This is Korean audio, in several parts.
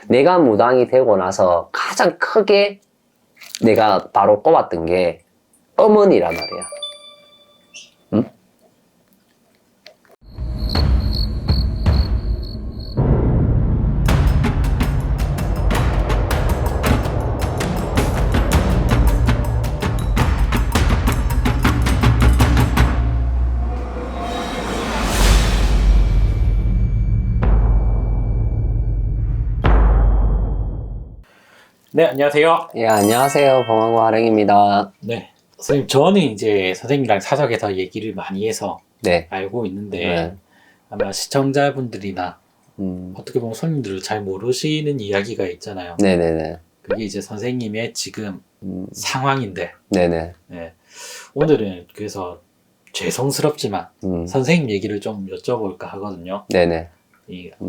내가 무당이 되고 나서 가장 크게 내가 바로 꼽았던 게 어머니란 말이야. 응? 네, 안녕하세요. 예, 안녕하세요. 봉황고 하랭입니다. 네. 선생님, 저는 이제 선생님이랑 사석에서 얘기를 많이 해서 네. 알고 있는데, 네. 아마 시청자분들이나 음. 어떻게 보면 손님들 잘 모르시는 이야기가 있잖아요. 네네네. 그게 이제 선생님의 지금 상황인데, 네네. 네. 오늘은 그래서 죄송스럽지만 선생님 얘기를 좀 여쭤볼까 하거든요. 네네.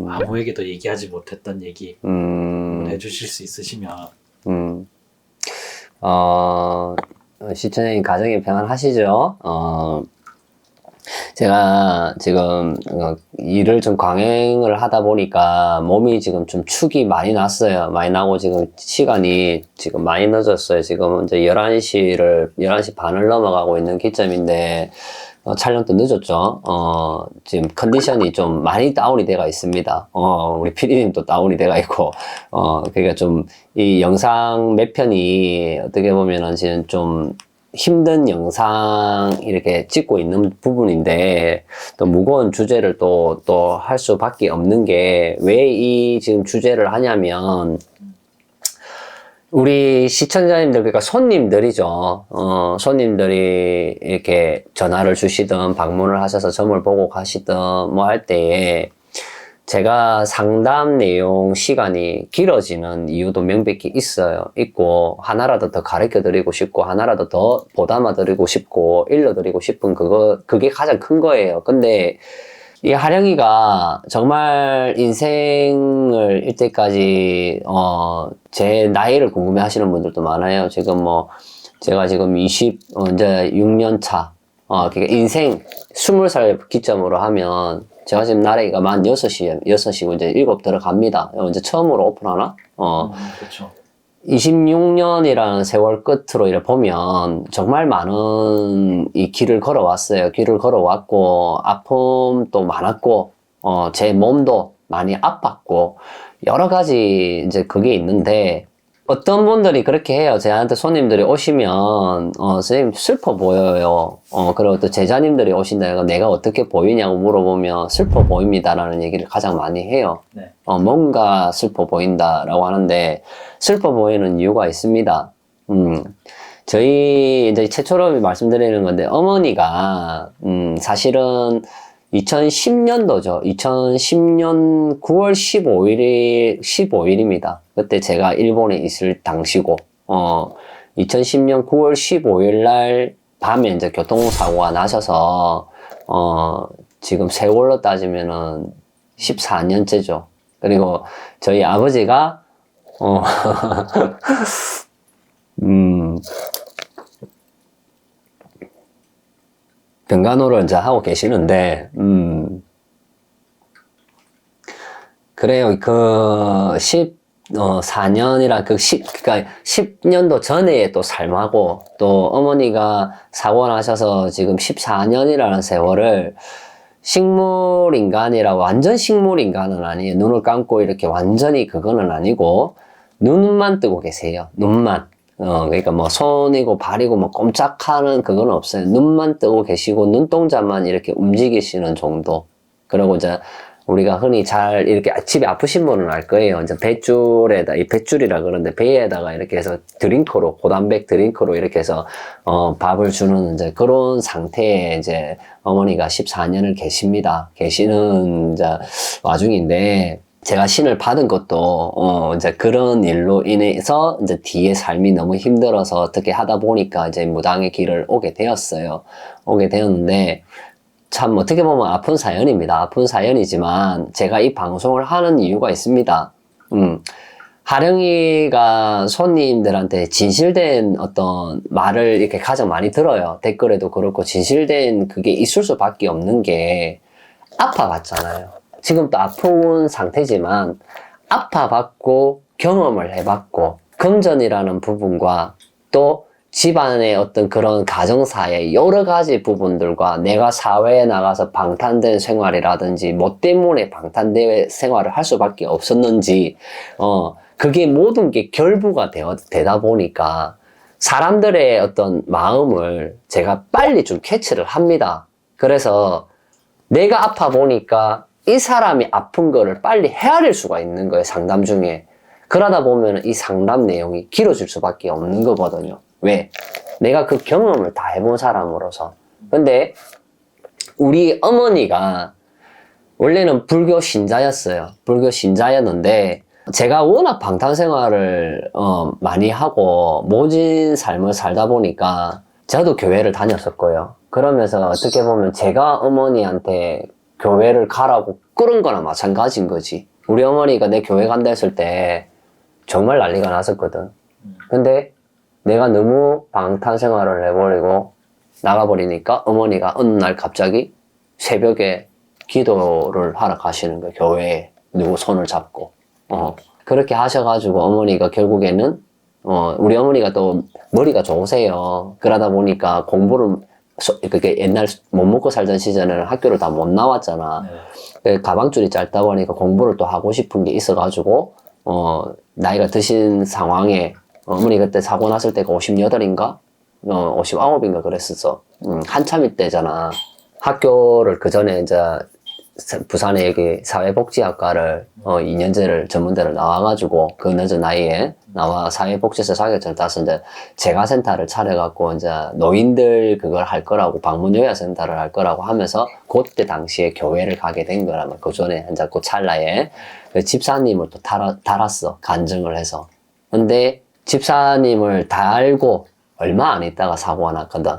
아무에게도 얘기하지 못했던 얘기 해주실 수 있으시면. 시청자님 가정이 평안하시죠? 제가 지금 일을 좀 광행을 하다 보니까 몸이 지금 좀 축이 많이 났어요. 많이 나고 지금 시간이 지금 많이 늦었어요. 지금 이제 11시 반을 넘어가고 있는 기점인데, 촬영도 늦었죠. 지금 컨디션이 좀 많이 다운이 돼가 있습니다. 우리 PD님도 다운이 돼가 있고, 그러니까 좀 이 영상 몇 편이 어떻게 보면은 지금 좀 힘든 영상 이렇게 찍고 있는 부분인데, 또 무거운 주제를 또 할 수밖에 없는 게, 왜 이 지금 주제를 하냐면, 우리 시청자님들, 그러니까 손님들이죠. 손님들이 이렇게 전화를 주시든 방문을 하셔서 점을 보고 가시든 뭐 할 때에 제가 상담 내용 시간이 길어지는 이유도 명백히 있고, 하나라도 더 가르쳐 드리고 싶고, 하나라도 더 보담아 드리고 싶고, 일러 드리고 싶은 그게 가장 큰 거예요. 근데 이 하령이가 정말 인생을 이때까지, 제 나이를 궁금해 하시는 분들도 많아요. 지금 제가 지금 이제 6년 차, 그러니까 인생 20살 기점으로 하면, 제가 지금 나이가 만 6이고 이제 7 들어갑니다. 이제 처음으로 오픈하나? 그렇죠. 26년이라는 세월 끝으로 이렇게 보면 정말 많은 이 길을 걸어왔어요. 길을 걸어왔고, 아픔도 많았고, 제 몸도 많이 아팠고, 여러 가지 이제 그게 있는데, 어떤 분들이 그렇게 해요. 저한테 손님들이 오시면, 선생님 슬퍼 보여요. 그리고 또 제자님들이 오신다. 내가 어떻게 보이냐고 물어보면 슬퍼 보입니다라는 얘기를 가장 많이 해요. 네. 뭔가 슬퍼 보인다라고 하는데, 슬퍼 보이는 이유가 있습니다. 저희 이제 최초로 말씀드리는 건데, 어머니가, 사실은 2010년도죠. 2010년 9월 15일입니다. 그때 제가 일본에 있을 당시고, 2010년 9월 15일 날 밤에 이제 교통사고가 나셔서, 지금 세월로 따지면은 14년째죠. 그리고 저희 아버지가, 병간호를 이제 하고 계시는데, 그래요. 14년이라 그러니까 10년도 전에 또 삶하고, 또 어머니가 사고 나셔서 지금 14년이라는 세월을 식물인간이라고, 완전 식물인간은 아니에요. 눈을 감고 이렇게 완전히 그거는 아니고, 눈만 뜨고 계세요. 눈만. 그러니까 손이고 발이고 꼼짝하는 그건 없어요. 눈만 뜨고 계시고, 눈동자만 이렇게 움직이시는 정도. 그리고 이제, 우리가 흔히 잘 이렇게 집에 아프신 분은 알 거예요. 이제 이 뱃줄이라 그러는데, 배에다가 이렇게 해서 고단백 드링크로 이렇게 해서, 밥을 주는 이제 그런 상태에 이제 어머니가 14년을 계시는 이제 와중인데, 제가 신을 받은 것도, 이제 그런 일로 인해서 이제 뒤에 삶이 너무 힘들어서 어떻게 하다 보니까 이제 무당의 길을 오게 되었어요. 오게 되었는데, 참 어떻게 보면 아픈 사연입니다. 아픈 사연이지만 제가 이 방송을 하는 이유가 있습니다. 하령이가 손님들한테 진실된 어떤 말을 이렇게 가장 많이 들어요. 댓글에도 그렇고 진실된 그게 있을 수밖에 없는 게 아파봤잖아요. 지금 또 아픈 상태지만 아파봤고 경험을 해봤고 금전이라는 부분과 또 집안의 어떤 그런 가정사의 여러 가지 부분들과 내가 사회에 나가서 방탄된 생활이라든지 뭐 때문에 방탄된 생활을 할 수밖에 없었는지 그게 모든 게 결부가 되다 보니까 사람들의 어떤 마음을 제가 빨리 좀 캐치를 합니다. 그래서 내가 아파 보니까 이 사람이 아픈 거를 빨리 헤아릴 수가 있는 거예요, 상담 중에. 그러다 보면 이 상담 내용이 길어질 수밖에 없는 거거든요. 왜? 내가 그 경험을 다 해본 사람으로서. 근데 우리 어머니가 원래는 불교 신자였어요. 불교 신자였는데 제가 워낙 방탄 생활을 많이 하고 모진 삶을 살다 보니까 저도 교회를 다녔었고요. 그러면서 어떻게 보면 제가 어머니한테 교회를 가라고 끌은 거나 마찬가지인 거지. 우리 어머니가 내 교회 간다 했을 때 정말 난리가 났었거든. 근데 내가 너무 방탄 생활을 해버리고 나가버리니까 어머니가 어느 날 갑자기 새벽에 기도를 하러 가시는 거예요. 교회에 누구 손을 잡고. 그렇게 하셔가지고 어머니가 결국에는 우리 어머니가 또 머리가 좋으세요. 그러다 보니까 공부를 그게 옛날 못 먹고 살던 시절에는 학교를 다 못 나왔잖아. 네. 가방줄이 짧다 보니까 공부를 또 하고 싶은 게 있어가지고 나이가 드신 상황에 어머니 그때 사고 났을 때가 58인가? 59인가 그랬었어. 한참일 때잖아. 학교를 그 전에 이제 부산에 여기 사회복지학과를 2년제를 전문대를 나와가지고 그 늦은 나이에 나와 사회복지사 자격증을 땄었는데 재가센터를 차려갖고 이제 노인들 그걸 할 거라고 방문요양센터를 할 거라고 하면서 그때 당시에 교회를 가게 된 거라면 그 전에 이제 그 찰나에 그 집사님을 또 달았어. 간증을 해서. 근데 집사님을 달고 얼마 안 있다가 사고가 났거든.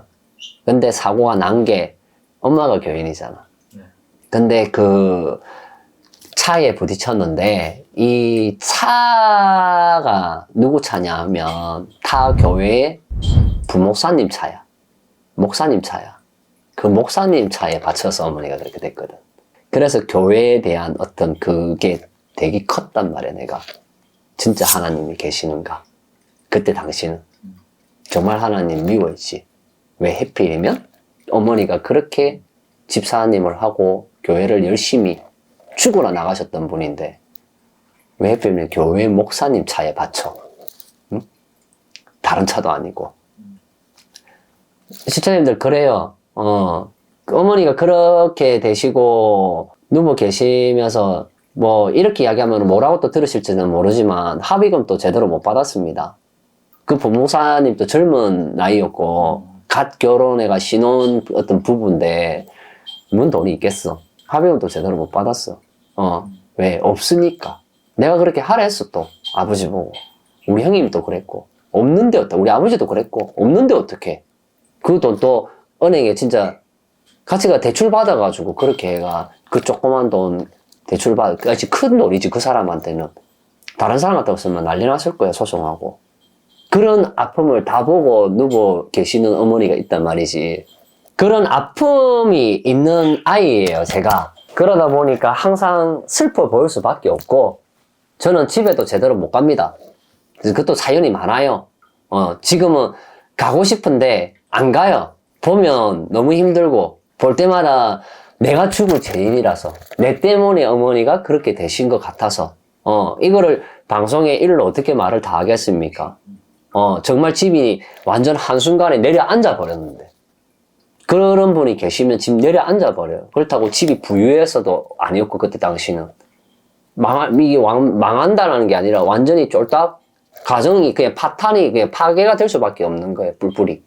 근데 사고가 난 게 엄마가 교인이잖아. 근데 그 차에 부딪혔는데 이 차가 누구 차냐 하면 타 교회의 부목사님 차야. 목사님 차야. 그 목사님 차에 받쳐서 어머니가 그렇게 됐거든. 그래서 교회에 대한 어떤 그게 되게 컸단 말이야, 내가. 진짜 하나님이 계시는가. 그때 당시는 정말 하나님 미워했지. 왜 해필이면 어머니가 그렇게 집사님을 하고 교회를 열심히 죽으러 나가셨던 분인데 왜 해필이면 교회 목사님 차에 받쳐. 응? 다른 차도 아니고. 시청자님들 그래요. 그 어머니가 그렇게 되시고 누워 계시면서 뭐 이렇게 이야기하면 뭐라고 또 들으실지는 모르지만 합의금도 제대로 못 받았습니다. 그 부목사님도 젊은 나이였고 갓 결혼해가 신혼 어떤 부부인데 뭔 돈이 있겠어. 합의금도 제대로 못 받았어. 왜? 없으니까. 내가 그렇게 하라 했어 또 아버지 보고. 우리 형님도 그랬고 없는데 어떡해. 우리 아버지도 그랬고 없는데 어떡해. 그 돈 또 은행에 진짜 같이가 대출 받아가지고 그렇게 해가 그 조그만 돈 대출 받아. 그렇지 큰 돈이지 그 사람한테는. 다른 사람한테 없으면 난리 났을 거야 소송하고. 그런 아픔을 다 보고 누워 계시는 어머니가 있단 말이지. 그런 아픔이 있는 아이예요 제가. 그러다 보니까 항상 슬퍼 보일 수밖에 없고 저는 집에도 제대로 못 갑니다. 그것도 사연이 많아요. 지금은 가고 싶은데 안 가요. 보면 너무 힘들고 볼 때마다 내가 죽을 죄인이라서 내 때문에 어머니가 그렇게 되신 것 같아서 이거를 방송에 일로 어떻게 말을 다 하겠습니까? 정말 집이 완전 한순간에 내려앉아 버렸는데 그런 분이 계시면 집 내려앉아 버려요. 그렇다고 집이 부유해서도 아니었고 그때 당시는 이게 망한다는 게 아니라 완전히 쫄딱 가정이 그냥 파탄이 그냥 파괴가 될 수밖에 없는 거예요. 뿔뿔이.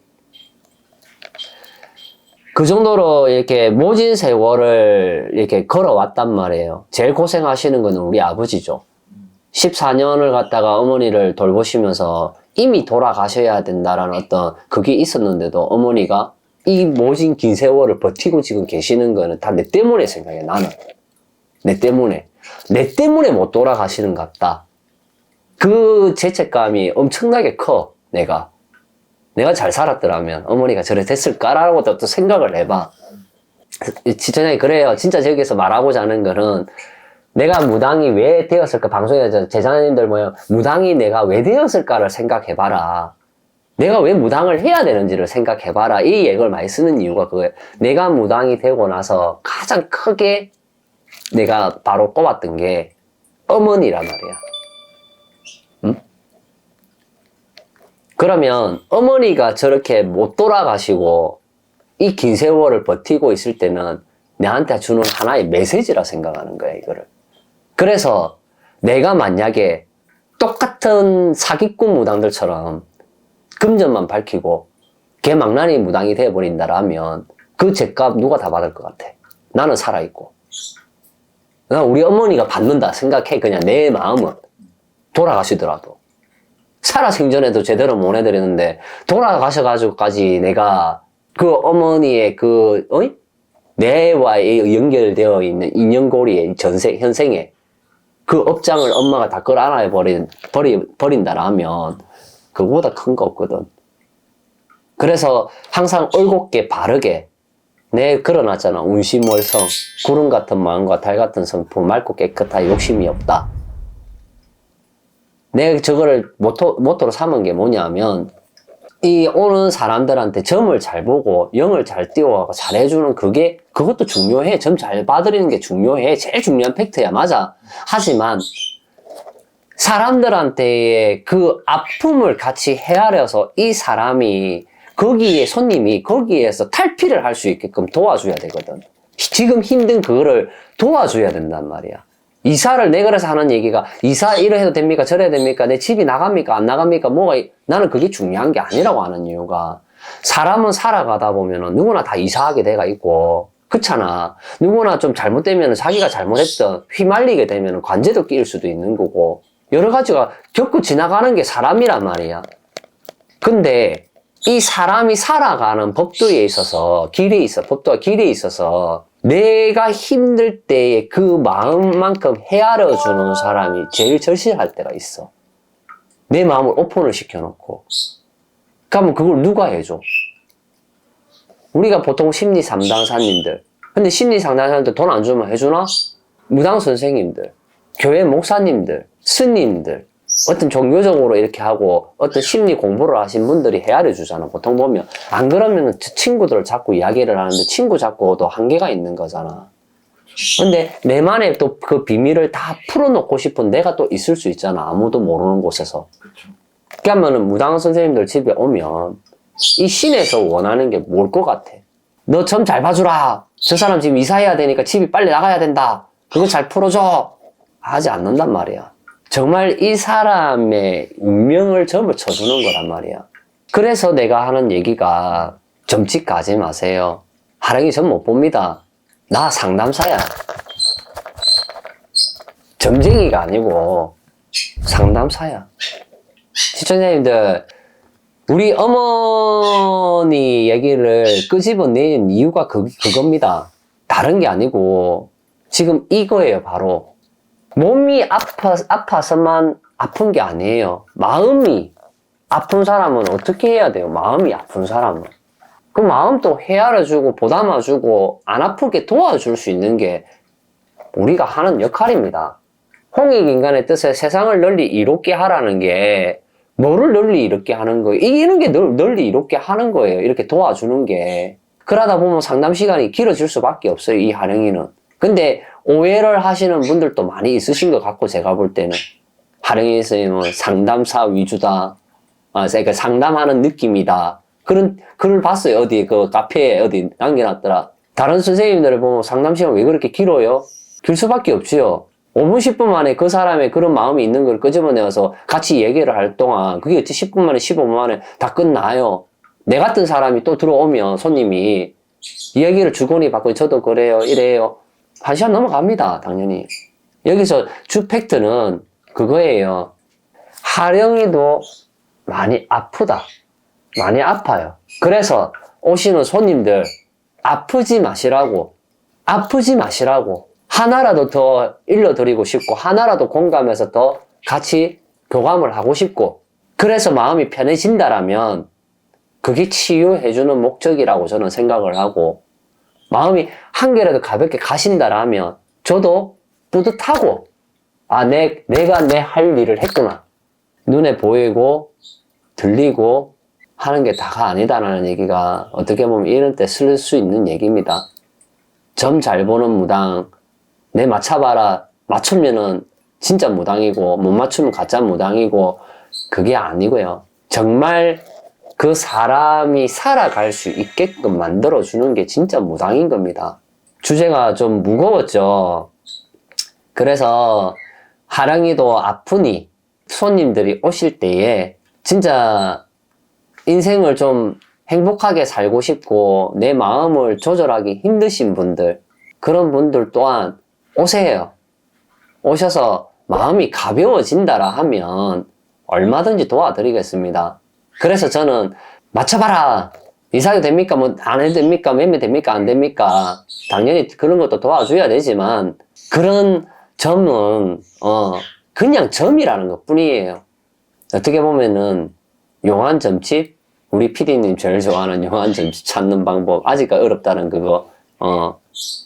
그 정도로 이렇게 모진 세월을 이렇게 걸어왔단 말이에요. 제일 고생하시는 거는 우리 아버지죠. 14년을 갖다가 어머니를 돌보시면서 이미 돌아가셔야 된다라는 어떤 그게 있었는데도 어머니가 이 모진 긴 세월을 버티고 지금 계시는 거는 다 내 때문에 생각해. 나는 내 때문에 못 돌아가시는 것 같다. 그 죄책감이 엄청나게 커. 내가 잘 살았더라면 어머니가 저래 됐을까라고 또 생각을 해봐. 지천장이 그래요. 진짜 저기서 말하고자 하는 거는 내가 무당이 왜 되었을까? 방송에서 제자님들 뭐요? 무당이 내가 왜 되었을까를 생각해봐라. 내가 왜 무당을 해야 되는지를 생각해봐라. 이 얘기를 많이 쓰는 이유가 그거예요. 내가 무당이 되고 나서 가장 크게 내가 바로 꼽았던 게 어머니란 말이야. 응? 그러면 어머니가 저렇게 못 돌아가시고 이 긴 세월을 버티고 있을 때는 내한테 주는 하나의 메시지라 생각하는 거야, 이거를. 그래서 내가 만약에 똑같은 사기꾼 무당들처럼 금전만 밝히고 개망나니 무당이 되어버린다라면 그 죗값 누가 다 받을 것 같아? 나는 살아있고. 우리 어머니가 받는다 생각해. 그냥 내 마음은. 돌아가시더라도. 살아생전에도 제대로 못 해드리는데 돌아가셔가지고까지 내가 그 어머니의 내와의 연결되어 있는 인연고리의 현생에 그 업장을 엄마가 다 끌어안아 버린다라면 그거보다 큰 거 없거든. 그래서 항상 올곧게 바르게 내 걸어놨잖아. 운심월성, 구름 같은 마음과 달 같은 성품, 맑고 깨끗하게 욕심이 없다. 내가 저거를 모토로 삼은 게 뭐냐면 이 오는 사람들한테 점을 잘 보고 영을 잘 띄워가고 잘해주는 그것도 중요해. 점 잘 봐드리는 게 중요해. 제일 중요한 팩트야. 맞아. 하지만 사람들한테의 그 아픔을 같이 헤아려서 이 사람이 손님이 거기에서 탈피를 할 수 있게끔 도와줘야 되거든. 지금 힘든 그거를 도와줘야 된단 말이야. 이사를 내가 그래서 하는 얘기가 이사 이래 해도 됩니까? 저래 됩니까? 내 집이 나갑니까? 안 나갑니까? 나는 그게 중요한 게 아니라고 하는 이유가 사람은 살아가다 보면은 누구나 다 이사하게 돼가 있고 그렇잖아. 누구나 좀 잘못되면 자기가 잘못했던 휘말리게 되면 관제도 끼일 수도 있는 거고 여러 가지가 겪고 지나가는 게 사람이란 말이야. 근데 이 사람이 살아가는 법도에 있어서 법도와 길에 있어서 내가 힘들 때에 그 마음만큼 헤아려주는 사람이 제일 절실할 때가 있어. 내 마음을 오픈을 시켜놓고. 그러면 그걸 누가 해줘? 우리가 보통 심리 상담사님들. 근데 심리 상담사님들 돈 안 주면 해주나? 무당 선생님들, 교회 목사님들, 스님들, 어떤 종교적으로 이렇게 하고 어떤 심리 공부를 하신 분들이 헤아려 주잖아. 보통 보면 안 그러면 친구들을 자꾸 이야기를 하는데 친구 자꾸도 한계가 있는 거잖아. 근데 내만의 또 그 비밀을 다 풀어놓고 싶은 내가 또 있을 수 있잖아. 아무도 모르는 곳에서. 그러면은 무당 선생님들 집에 오면 이 신에서 원하는 게 뭘 것 같아? 너 점 잘 봐주라. 저 사람 지금 이사해야 되니까 집이 빨리 나가야 된다. 그거 잘 풀어줘. 하지 않는단 말이야. 정말 이 사람의 운명을 점을 쳐주는 거란 말이야. 그래서 내가 하는 얘기가 점집 가지 마세요. 하령이 점 못 봅니다. 나 상담사야. 점쟁이가 아니고 상담사야. 시청자님들, 우리 어머니 얘기를 끄집어낸 이유가 그겁니다. 다른 게 아니고 지금 이거예요. 바로 몸이 아파서만 아픈 게 아니에요. 마음이 아픈 사람은 어떻게 해야 돼요? 마음이 아픈 사람은. 그 마음도 헤아려주고 보담아주고 안 아프게 도와줄 수 있는 게 우리가 하는 역할입니다. 홍익인간의 뜻에 세상을 널리 이롭게 하라는 게 뭐를 널리 이롭게 하는 거예요? 이런 게 널리 이롭게 하는 거예요. 이렇게 도와주는 게. 그러다 보면 상담 시간이 길어질 수밖에 없어요. 이 하령이는. 근데 오해를 하시는 분들도 많이 있으신 것 같고 제가 볼 때는 하령이 선생님은 상담사 위주다. 그러니까 상담하는 느낌이다. 그런 글을 봤어요. 어디 그 카페에 어디 남겨놨더라. 다른 선생님들을 보면 상담 시간 왜 그렇게 길어요? 길 수밖에 없지요. 5분 10분 만에 그 사람의 그런 마음이 있는 걸 끄집어내서 같이 얘기를 할 동안 그게 어찌 10분 만에 15분 만에 다 끝나요. 내 같은 사람이 또 들어오면 손님이 이야기를 주거니 받거니 저도 그래요 이래요. 1시간 넘어갑니다. 당연히. 여기서 주 팩트는 그거예요. 하령이도 많이 아프다. 많이 아파요. 그래서 오시는 손님들 아프지 마시라고. 하나라도 더 일러드리고 싶고 하나라도 공감해서 더 같이 교감을 하고 싶고 그래서 마음이 편해진다라면 그게 치유해주는 목적이라고 저는 생각을 하고 마음이 한 개라도 가볍게 가신다라면 저도 뿌듯하고, 아, 내가 내 할 일을 했구나. 눈에 보이고, 들리고, 하는 게 다가 아니다라는 얘기가 어떻게 보면 이런 때 쓸 수 있는 얘기입니다. 점 잘 보는 무당, 내 맞춰봐라. 맞추면은 진짜 무당이고, 못 맞추면 가짜 무당이고, 그게 아니고요. 정말 그 사람이 살아갈 수 있게끔 만들어주는 게 진짜 무당인 겁니다. 주제가 좀 무거웠죠. 그래서 하랑이도 아프니 손님들이 오실 때에 진짜 인생을 좀 행복하게 살고 싶고 내 마음을 조절하기 힘드신 분들, 그런 분들 또한 오세요. 오셔서 마음이 가벼워진다라 하면 얼마든지 도와드리겠습니다. 그래서 저는 맞춰봐라. 이사도 됩니까? 뭐 안 해도 됩니까? 매매 됩니까? 안 됩니까? 당연히 그런 것도 도와줘야 되지만 그런 점은 그냥 점이라는 것 뿐이에요. 어떻게 보면은 용한 점집, 우리 PD님 제일 좋아하는 용한 점집 찾는 방법, 아직까지 어렵다는 그거,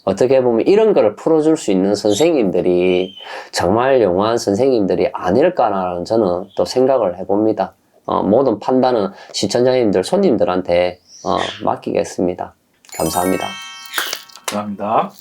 어떻게 보면 이런 거를 풀어줄 수 있는 선생님들이 정말 용한 선생님들이 아닐까라는 저는 또 생각을 해봅니다. 모든 판단은 시청자님들, 손님들한테 맡기겠습니다. 감사합니다. 감사합니다.